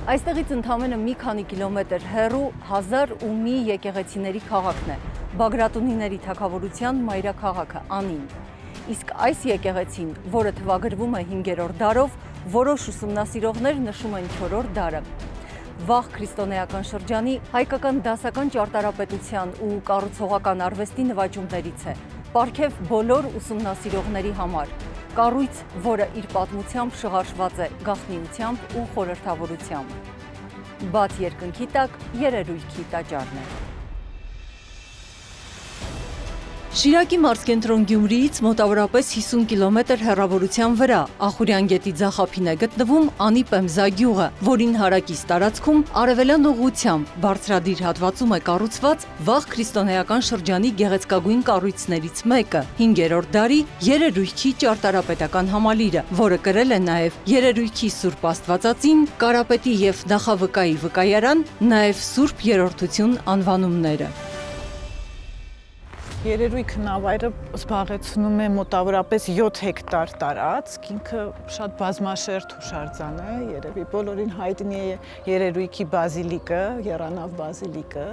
Այստեղից ընդամենը մի քանի կիլոմետր հեռու 1001 եկեղեցիների քաղաքն է, Բագրատունիների թագավորության մայրաքաղաքը Անին։ Իսկ այս եկեղեցին, որը թվագրվում է 5-րդ դարով, որոշ ուսումնասիրողներ նշում են 4-րդ դարը։ Վաղ քրիստոնեական շրջանի հայկական դասական ճարտարապետության ու կառուցողական արվեստի նվաճումներից է, պարգև բոլոր ուսումնասիրողների համար։ Կառույց, որը իր պատմությամբ շղարշված է գաղտնիությամբ ու խորհրդավորությամբ։ Բաց երկնքի տակ երերույթի տաճարն է։ Շիրակի մարզկենտրոն Գյումրիից մոտավորապես 50 կիլոմետր հեռավորության վրա Ախուրյան գետի ձախափին է գտնվում Անի Պեմզա գյուղը, որին հարակից տարածքում արևելյան ուղղությամբ բարձրադիր հատվածում է կառուցված վաղ քրիստոնեական շրջանի գեղեցկագույն կառույցներից մեկը՝ 5-րդ դարի երերույթի ճարտարապետական համալիրը, որը կրել է նաև երերույթի Սուրբ Աստվածածին, Կարապետի և Նախավկայի վկայարան, նաև Սուրբ Երրորդություն անվանումները։ Երերույթ քնավայրը զբաղեցնում է մոտավորապես 7 հեկտար տարածք, ինքը շատ բազմաշերտ հուշարձան է, երևի բոլորին հայտնի է Երերույթի բազիլիկը, եռանավ բազիլիկը,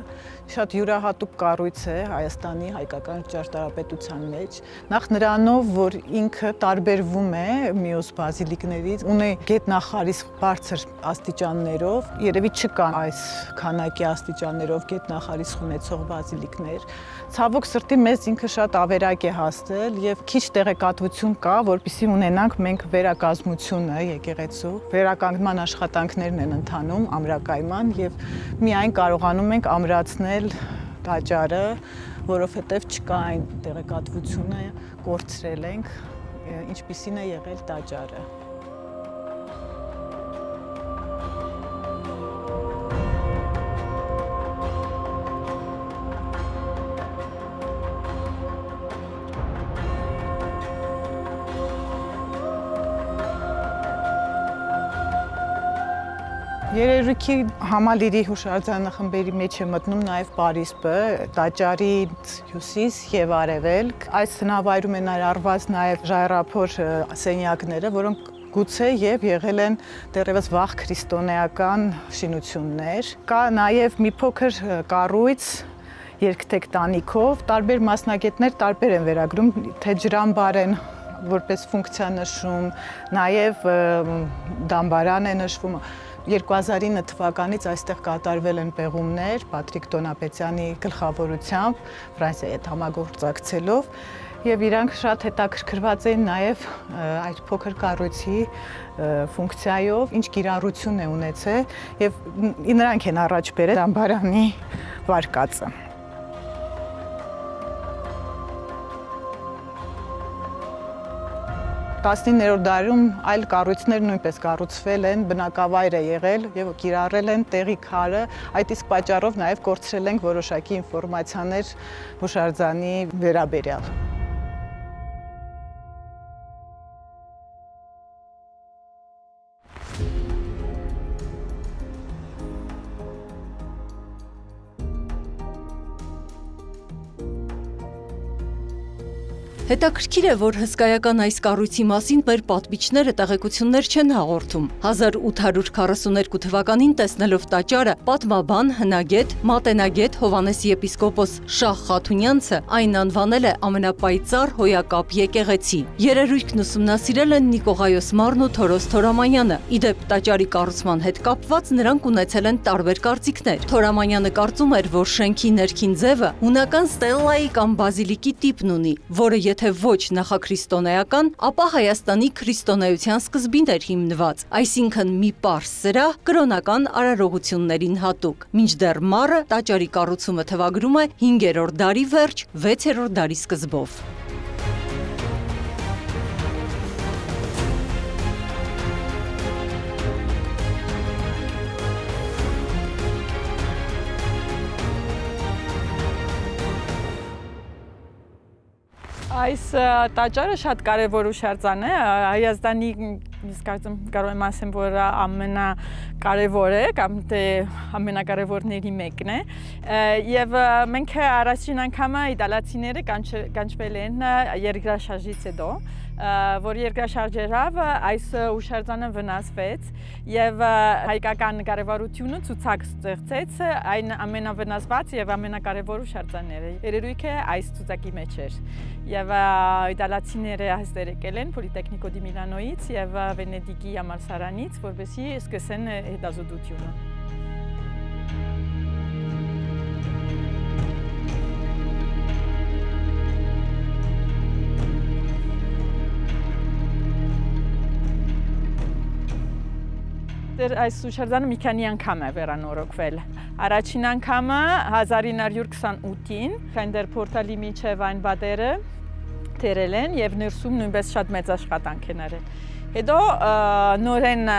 շատ յուրահատուկ կառույց է Հայաստանի հայկական ճարտարապետության մեջ, նախ նրանով, որ ինքը տարբերվում է մյուս բազիլիկներից, ունի գետնախարիս բարձր աստիճաններով, երևի չկան այս քանակի աստիճաններով գետնախարիս ունեցող բազիլիկներ, ցավոք սրտի մեզ ինքը շատ ավերակ է հասել եւ քիչ տեղեկատվություն կա, որպեսզի ունենանք մենք վերակազմությունը եկեղեցու, վերականգնման աշխատանքներն են ընթանում ամրակայման եւ միայն կարողանում ենք ամրացնել տաճարը, որովհետեւ չկա այն տեղեկատվությունը, կորցրել ենք, ինչպիսին է եղել տաճարը։ Երերույթի համալիրի հուշարձանը խմբերի մեջ է մտնում նաև Պարիսպը, տաճարի հյուսիս և արևելք։ Այս հնավայրում են արարված նաև ժայռափոր սենյակները, որոնք գուցե և եղել են դեռևս վաղ քրիստոնեական շինություններ։ Կա նաև մի փոքր կառույց երկթեք տանիքով, տարբեր մասնագետներ տարբեր են վերագրում, թե ջրամբար են որպես ֆունկցիա նշում, նաև դամբարան է նշվում։ 2009 թվականից այստեղ կատարվել են պեղումներ Պատրիկ Տոնապետյանի գլխավորությամբ, Ֆրանսիայի հետ համագործակցելով, եւ իրանք շատ հետաքրքրված էին նաև այդ փոքր կառույցի ֆունկցիայով, ինչ կիրառություն է ունեցել, եւ նրանք են առաջ բերել դամբարանի վարկածը։ 19-րդ դարում այլ կառույցներ նույնպես կառուցվել են, բնակավայր է եղել եւ կիրառել են տեղի քարը, այդ իսկ պատճառով նաեւ կորցրել ենք որոշակի ինֆորմացիաներ հուշարձանի վերաբերյալ։ Հետաքրքիր է, որ հսկայական այս կառույցի մասին մեր պատմիչները տեղեկություններ չեն հաղորդում։ 1842 թվականին տեսնելով տաճարը, պատմաբան, հնագետ, մատենագետ Հովհաննես եպիսկոպոս Շահ Խաթունյանցը այն անվանել է ամենապայծառ հոյակապ եկեղեցի։ Երերույթն ուսումնասիրել են Նիկողայոս Մարն ու Թորոս Թորամանյանը։ Իդեպ տաճարի կառուցման հետ կապված նրանք ունեցել են տարբեր կարծիքներ։ Թորամանյանը կարծում էր, որ շենքի ներքին ձևը հունական ստելլայի կամ բազիլիկի տիպն ունի, որը եթե ոչ նախաքրիստոնեական, ապա Հայաստանի քրիստոնեության սկզբին էր հիմնված, այսինքն մի պարզ սրահ կրոնական արարողություններին հատուկ։ Մինչդեռ Մարը տաճարի կառուցումը թվագրում է 5-րդ դարի վերջ, 6-րդ դարի սկզբով։ Այս տաճարը շատ կարևոր հուշարձան է, Հայաստանի Իսկ կարծում կարող եմ ասեմ, որ ամենակարևոր է կամ թե ամենակարևորների մեկն է եւ մենք առաջին անգամը իտալացիները կանչվել են երկրաշարժից հետո որ երկրաշարժերով այս հուշարձանը վնասվեց եւ հայկական կարևորությունը ցուցակ ստեղծեց այն ամենավնասված եւ ամենակարևոր հուշարձանները։ Երևույթ է այս ցուցակի մեջ էր եւ իտալացիները հաստեր եկել են Պոլիտեխնիկո դի Միլանոից եւ Վենեդիգի համալսարանից, որպեսզի սկսեն հետազոտությունը։ Այս հուշարձանը մի քանի անգամ է վերանորոգվել։ Առաջին անգամը 1928-ին Քանդեր Պորտալի միջև այն բادرը թերել են եւ ներսում նույնպես շատ մեծ աշխատանք են արել։ Հետո նորեն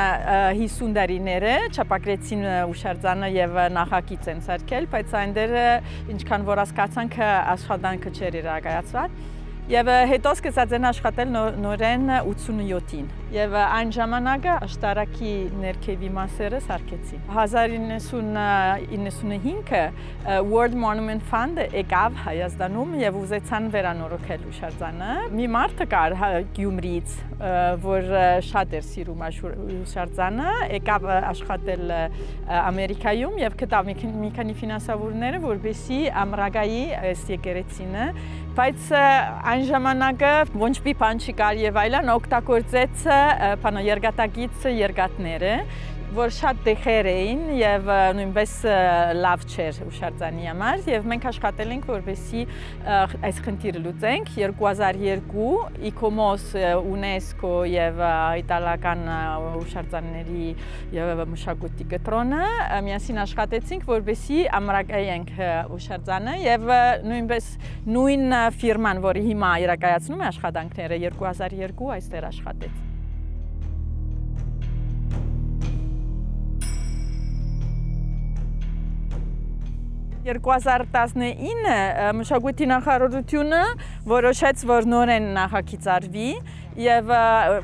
50 տարիները չափակրեցին հուշարձանը եւ նախագիծ են սարքել, բայց այնտեղ ինչքան որ հասկացանք աշխատանքը չէր իրականացված։ Եվ հետո սկսած են աշխատել նորեն 87-ին եւ այն ժամանակը աշտարակի ներքևի մասերը սարքեցին 1995-ը World Monument Fund-ը եկավ Հայաստանում եւ ուզեցան վերանորոգել հուշարձանը մի մարդ կար Գյումրիից որ շատ էր սիրում հուշարձանը եկավ աշխատել Ամերիկայում եւ գտավ մի քանի ֆինանսավորները որպեսզի ամրագայի այս եկեղեցինը բայց այն ժամանակը ոչ մի բան չկար եւ այլն օգտագործեց երկաթագիծ երկաթները որ շատ տեխեր էին եւ նույնպես լավ չէր հուշարձանի համար եւ մենք աշխատել ենք որպեսզի այս խնդիրը լուծենք 2002 ICOMOS UNESCO եւ իտալական հուշարձանների եւ մշակույթի կենտրոնը միասին աշխատեցինք որպեսզի ամրագրենք հուշարձանը եւ նույնպես նույն ֆիրման որը հիմա իրականացնում է աշխատանքները 2002 այստեղ աշխատեց 2019 մշակույթի նախարարությունը որոշեց, որ նորեն նախագիծ արվի եւ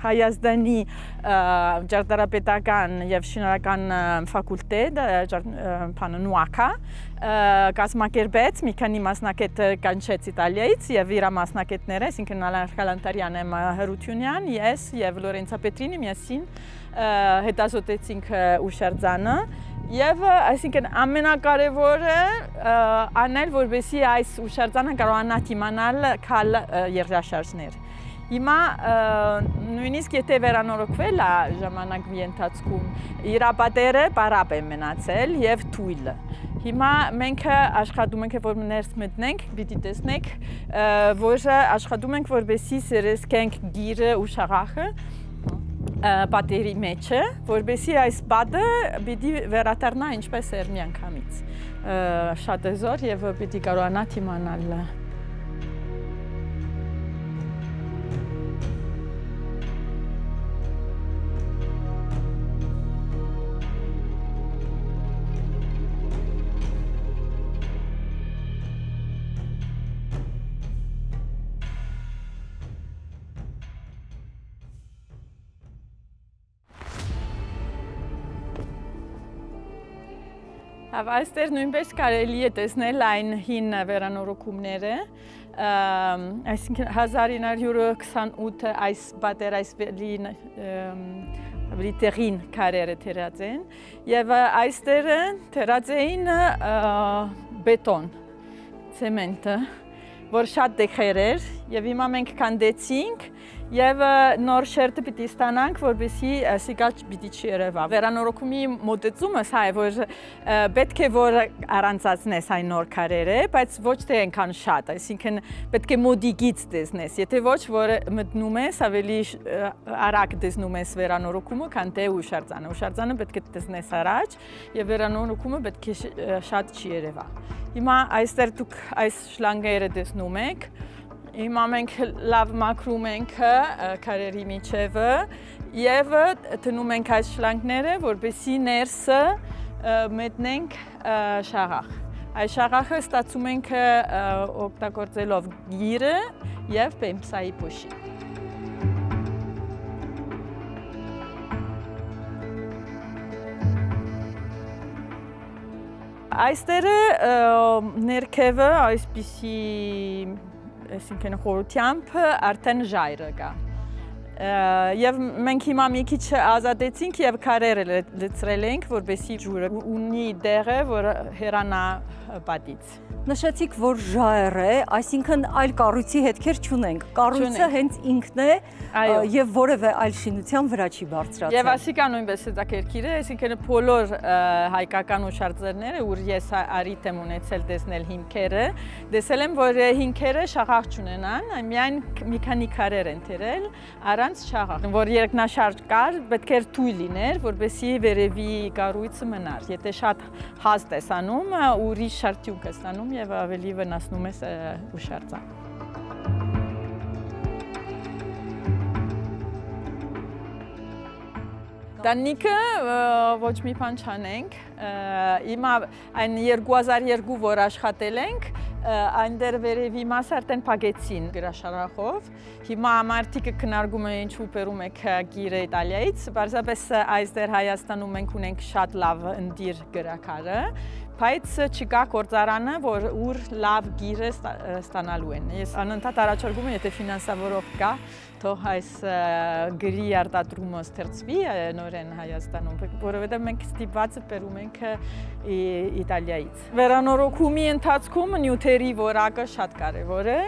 Հայաստանի ճարտարապետական եւ շինարարական ֆակուլտետ Նուակա կազմակերպեց մի քանի մասնակետ կանչեց Իտալիայից եւ իր մասնակետները, այսինքն Ալան Խալանտարյանը, Հրությունյան, ես եւ Լորենցա Պետրինը միասին հետազոտեցինք հուշարձանը Եվ այսինքն ամենակարևորը անել, որպեսզի այս հուշարձանը կարողանա դիմանալ քալ երկրաշարժներ։ Հիմա նույնիսկ եթե վերանորոգվել է ժամանակի ընթացքում, իր պատերը բարապ է մնացել եւ թույլ։ Հիմա մենք աշխատում ենք, որ ներս մտնենք, պիտի տեսնենք, որ աշխատում ենք, որպեսզի սերեսկենք գիրը ու շաղախը պատերի մեջը, որպեսզի այս պատը պիտի վերադառնա ինչպես էր միանգամից։ Շատ զոր եւ պիտի կարողանա դիմանալ։ Այստեղ նույնպես կարելի է տեսնել այն հին վերանորոգումները, այսինքն 1928 այս պատեր ավելի տեղին քարերը թերած են եւ այստեղ թերած էին բետոն, ցեմենտը, որ շատ տեխեր էր եւ հիմա մենք քանդեցինք Եվ նոր շերտը պիտի ստանանք, որպեսզի սիկա պիտի չերևա։ Վերանորոգումի մոտեցումը սա է, որ պետք է որ առանցացնես այն նոր քարերը, բայց ոչ թե այնքան շատ, այսինքն պետք է մոդիկից տեսնես։ Եթե ոչ, որ մտնում ես, ավելի արագ տեսնում ես վերանորոգումը, քան թե հուշարձանը։ Հուշարձանը պետք է տեսնես առաջ, եւ վերանորոգումը պետք է շատ չի երևա։ Հիմա այստեղ դուք այս շլանգերը տեսնում եք։ Հիմա մենք լավ մաքրում ենք քարերի միջևը եւ դնում ենք այս շլանգները, որպեսզի ներսը մտնենք շաղախ։ Այս շաղախը ստացում ենք օգտագործելով գիրը եւ պեմպսայի փոշի։ Այստեղ ներքևը այսպիսի Այսինքն խորությամբ արդեն ժայռը կա։ Եվ մենք հիմա մի քիչ ազատեցինք եւ քարերը լցրել ենք, որպեսզի ջուրը ունի դեղը, որ հեռանա պատից։ Նշեցիք, որ ժայռ է, այսինքն այլ կառույցի հետքեր չունենք։ Կառույցը հենց ինքն է եւ որևէ այլ շինության վրա չի բարձրացել։ Եվ ասիկա նույնպես հետաքրքիր է, այսինքն բոլոր հայկական ուշարձանները, ուր ես առիթ եմ ունեցել տեսնել հիմքերը, տեսել եմ, որ հիմքերը շաղախ չունենան, միայն մի քանի քարեր են թերել, առանց շաղախ, որ երկնաշարժ կար, պետք էր թույլ լիներ, որպեսզի վերևի կառույցը մնար։ Եթե շատ հաստ ես անում, ուրիշ շարթյունք ես անում եւ ավելի վնասնում ես ուշարձան։ Տանիքը ոչ մի բան չանենք, հիմա այն 2002 որ աշխատել ենք, այնտեղ վերևի մասը արդեն փակեցին գրաշարախով, հիմա մարդիկը քննարկում են ինչու բերում եք գիրը Իտալիայից, պարզապես այստեղ Հայաստանում մենք ունենք շատ լավ ընդիր գրաքարը, բայց չկա գործարանը, որ ուր լավ գիրը ստանալու են։ Ես անընդհատ առաջարկում եմ, եթե ֆինանսավորող կա, թող այս գրի արտադրումը ստեղծվի նորեն Հայաստանում, որովհետև մենք ստիպված բերում ենք Իտալիայից։ Վերանորոգումի ընթացքում նյութերի որակը շատ կարևոր է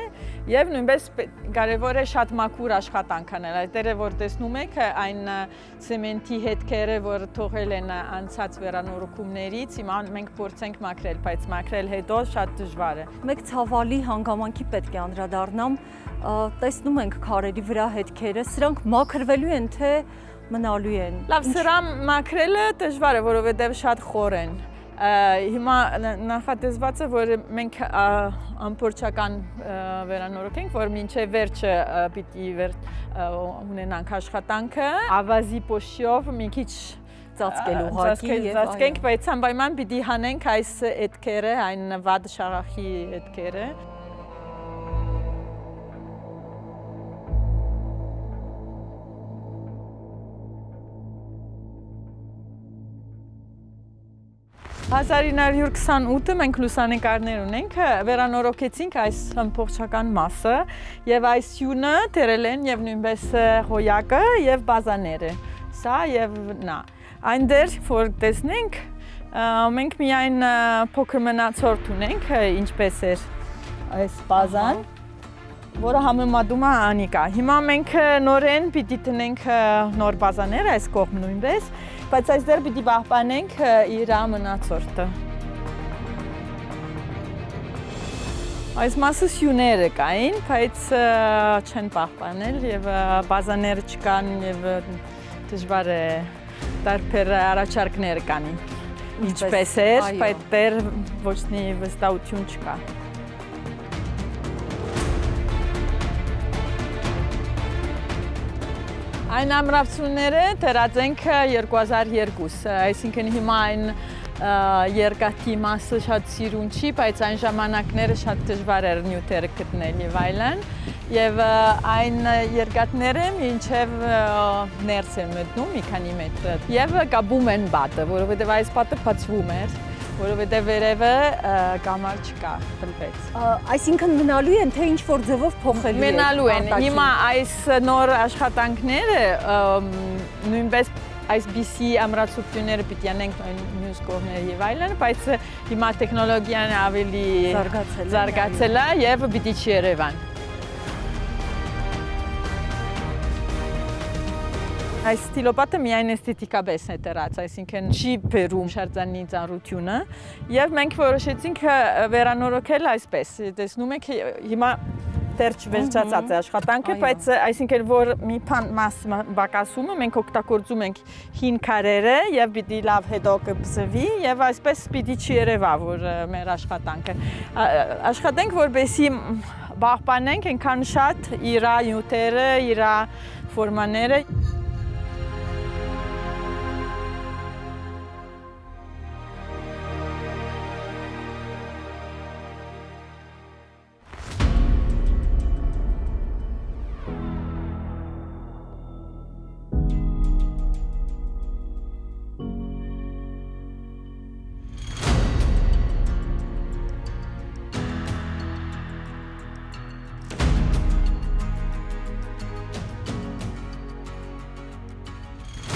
եւ նույնպես կարևոր է շատ մաքուր աշխատանք անել։ Այդտեղ որ տեսնում եք այն ցեմենտի հետքերը, որ թողել են անցած վերանորոգումներից, հիմա մենք փորձենք մաքրել, բայց մաքրել հետո շատ դժվար է։ Մեկ ցավալի հանգամանքի պետք է անդրադառնամ, տեսնում ենք քարերի վրա հետքերը, սրանք մաքրվելու են թե մնալու են։ Լավ, սրա մաքրելը դժվար է, որովհետև շատ խոր են։ Հիմա նախատեսված է, որ մենք ամբողջական վերանորոգենք, որ մինչև վերջը պիտի ունենանք աշխատանքը, ավազի պոշյով մի քիչ ծածկենք, բայց անպայման պիտի հանենք այս հետքերը, այն վատ շաղախի հետքերը։ (1928) մենք լուսանկարներ ունենք, վերանորոգեցինք այս ամբողջական մասը եւ այս հյունը դերել են եւ նույնպես հոյակը եւ բազաները, սա եւ նա։ Այնտեղ որ տեսնենք, մենք միայն փոքր մնացորդ ունենք, ինչպես էր այս բազան, որը համեմատում է Անիկա։ Հիմա մենք նորեն պիտի տնենք նոր բազաներ այս կողմ նույնպես, բայց այստեղ պիտի պահպանենք իր մնացորդը։ Այս մասը սյուները կային, բայց չեն պահպանել եւ բազաները չկան եւ դժվար է տարբեր առաջարկներ կան։ Ինչպես էր, բայց դեռ ոչ մի վստահություն չկա։ Այն ամրացումները դրած ենք 2002, այսինքն հիմա այն երկաթի մասը շատ սիրուն չի, բայց այն ժամանակները շատ դժվար էր նյութերը գտնել եւ այլն, եւ այն երկաթները մինչեւ ներս են մտնում մի քանի մետր եւ կապում են պատը, որովհետեւ այս պատը բացվում էր, որովհետև վերևը կամար չկա, տրվեց։ Այսինքն մնալու են, թե ինչ-որ ձևով փոխելու են։ Մնալու են, հիմա այս նոր աշխատանքները նույնպես այսպիսի ամրացությունները պիտի անենք մյուս կողմերը եւ այլն, բայց հիմա տեխնոլոգիան ավելի զարգացել է եւ պիտի չերևան։ Այս ստիլոպատը միայն էսթետիկապես է դրած, այսինքն չի բերում շրջանի ծառությունը եւ մենք որոշեցինք վերանորոգել այսպես, տեսնում եք հիմա դեռ չվերջացած է աշխատանքը, բայց այսինքն որ մի մաս բակասումը մենք օգտագործում ենք հին քարերը եւ պիտի լավ հետո կպսվի եւ այսպես պիտի չերևա որ մեր աշխատանքը աշխատենք որպեսզի պահպանենք այնքան շատ իր նյութերը, իր ֆորմաները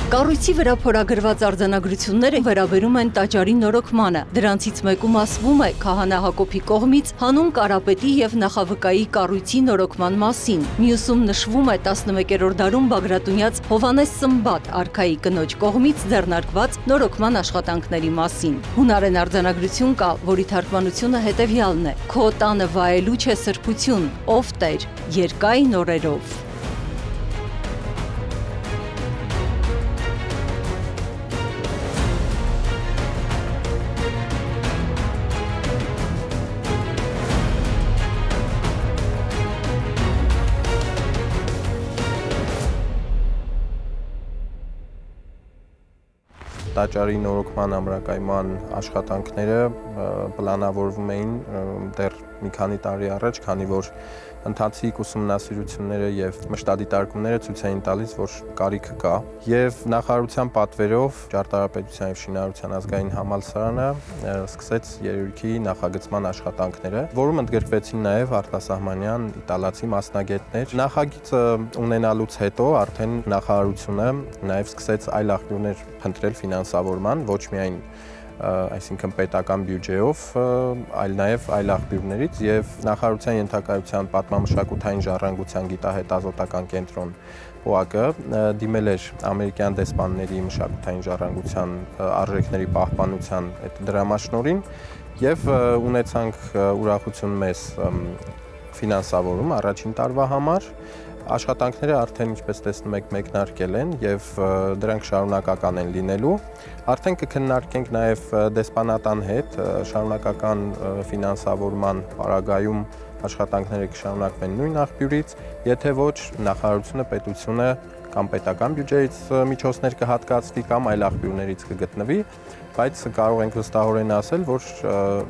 Կառույցի վրա փորագրված արձանագրությունները վերաբերում են տաճարի նորոգմանը։ Դրանցից մեկում ասվում է քահանա Հակոբի կողմից հանուն Կարապետի եւ Նախավկայի կառույցի նորոգման մասին։ Մյուսում նշվում է 11-րդ դարում Բագրատունյաց Հովհաննես Սմբատ արքայի կնոջ կողմից ձեռնարկված նորոգման աշխատանքների մասին։ Հունարեն արձանագրություն կա, որի թարգմանությունը հետևյալն է. «Քո տանը վայելու չէ սրբություն, ով Տեր, երկայն օրերով»։ Տաճարի նորոգման ամրակայման աշխատանքները պլանավորվում էին դեռ մի քանի տարի առաջ, քանի որ ընթացիկ ուսումնասիրությունները եւ մշտադիտարկումները ցույց էին տալիս, որ կարիք կա, եւ նախարարության պատվերով Ճարտարապետության եւ Շինարարության ազգային համալսարանը սկսեց երերույթի նախագծման աշխատանքները, որում ընդգրկվեցին նաեւ արտասահմանյան իտալացի մասնագետներ։ Նախագիծը ունենալուց հետո արդեն նախարարությունը նաեւ սկսեց այլ աղբյուրներ փնտրել ֆինանսավորման, ոչ միայն այսինքն պետական բյուջեով, այլ նաև այլ աղբյուրներից եւ նախարարության ենթակայության պատմամշակութային ժառանգության գիտահետազոտական կենտրոն ՊՕԱԿ-ը դիմել էր ամերիկյան դեսպանների մշակութային ժառանգության արժեքների պահպանության այդ դրամաշնորհին եւ ունեցանք ուրախություն մեծ ֆինանսավորում առաջին տարվա համար։ Աշխատանքները արդեն, ինչպես տեսնում եք, մեկնարկել են եւ դրանք շարունակական են լինելու։ Արդեն կքննարկենք նաեւ դեսպանատան հետ շարունակական ֆինանսավորման պարագայում աշխատանքները կշարունակվեն նույն աղբյուրից, եթե ոչ նախարարությունը, պետությունը կամ պետական բյուջեից միջոցներ կհատկացվի կամ այլ աղբյուրներից կգտնվի, բայց կարող ենք վստահորեն ասել, որ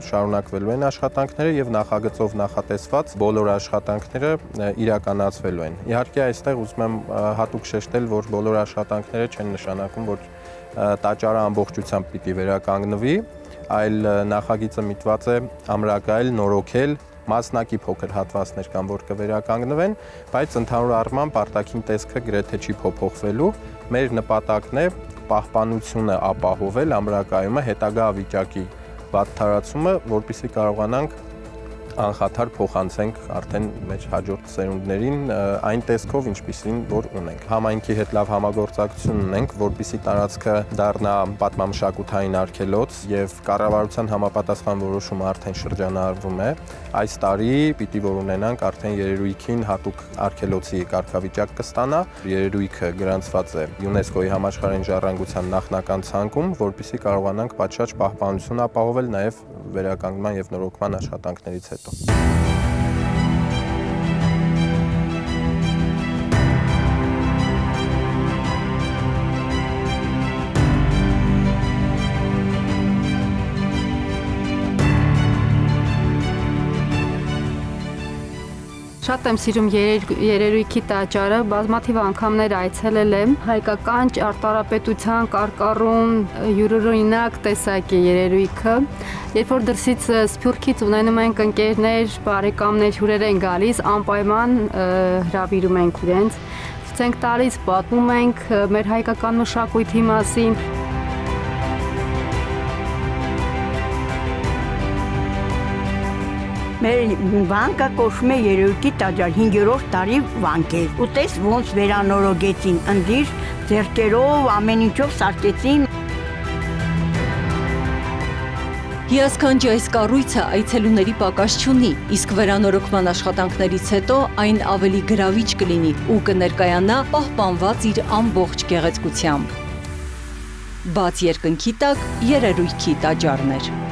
շարունակվելու են աշխատանքները եւ նախագծով նախատեսված բոլոր աշխատանքները իրականացվելու են։ Իհարկե այստեղ ուզում եմ հատուկ շեշտել, որ բոլոր աշխատանքները չեն նշանակում, որ տաճարը ամբողջությամբ պիտի վերականգնվի, այլ նախագիծը միտված է ամրակայել, նորոգել մասնակի փոքր հատվածներ կան, որ կվերականգնվեն, բայց ընդհանուր առմամբ արտաքին տեսքը գրեթե չի փոփոխվելու։ Մեր նպատակն է պահպանությունը ապահովել, ամրակայումը, հետագա վիճակի վատթարացումը, որպեսզի կարողանանք անխաթար փոխանցենք արդեն մեր հաջորդ սերունդներին այն տեսքով, ինչպիսին որ ունենք։ Համայնքի հետ լավ համագործակցություն ունենք, որպեսզի տարածքը դառնա պատմամշակութային արգելոց եւ կառավարության համապատասխան որոշումը արդեն շրջանառվում է։ Այս տարի պիտի որ ունենանք արդեն երերույթին հատուկ արգելոցի կարգավիճակ կստանա։ Երերույթը գրանցված է ՅՈՒՆԵՍԿՕ-ի համաշխարհային ժառանգության նախնական ցանկում, որպեսզի կարողանանք պատշաճ պահպանություն ապահովել նաեւ վերականգնման եւ նորոգման աշխատանքներից հետո։ Շատ եմ սիրում երերույթի տաճարը, բազմաթիվ անգամներ այցելել եմ, հայկական ճարտարապետության կարկառուն յուրօրինակ տեսակ է երերույթը։ Երբ որ դրսից Սփյուռքից ունենում ենք ընկերներ, բարեկամներ, հյուրեր են գալիս, անպայման հրավիրում ենք իրենց, ցույց ենք տալիս, պատմում ենք մեր հայկական մշակույթի մասին։ Մեր վանկը կոչվում է երերույթի տաճար, 5-րդ տարի վանք է։ Ու տես ոնց վերանորոգեցին, ընդիր ձեռքերով, ամեն ինչով սարքեցին։ Հիասքանչ այս կառույցը այցելուների պակաս չունի, իսկ վերանորոգման աշխատանքներից հետո այն ավելի գրավիչ կլինի ու կներկայանա պահպանված իր ամբողջ գեղեցկությամբ։ Բաց երկնքի տակ երերույթի տաճարներ։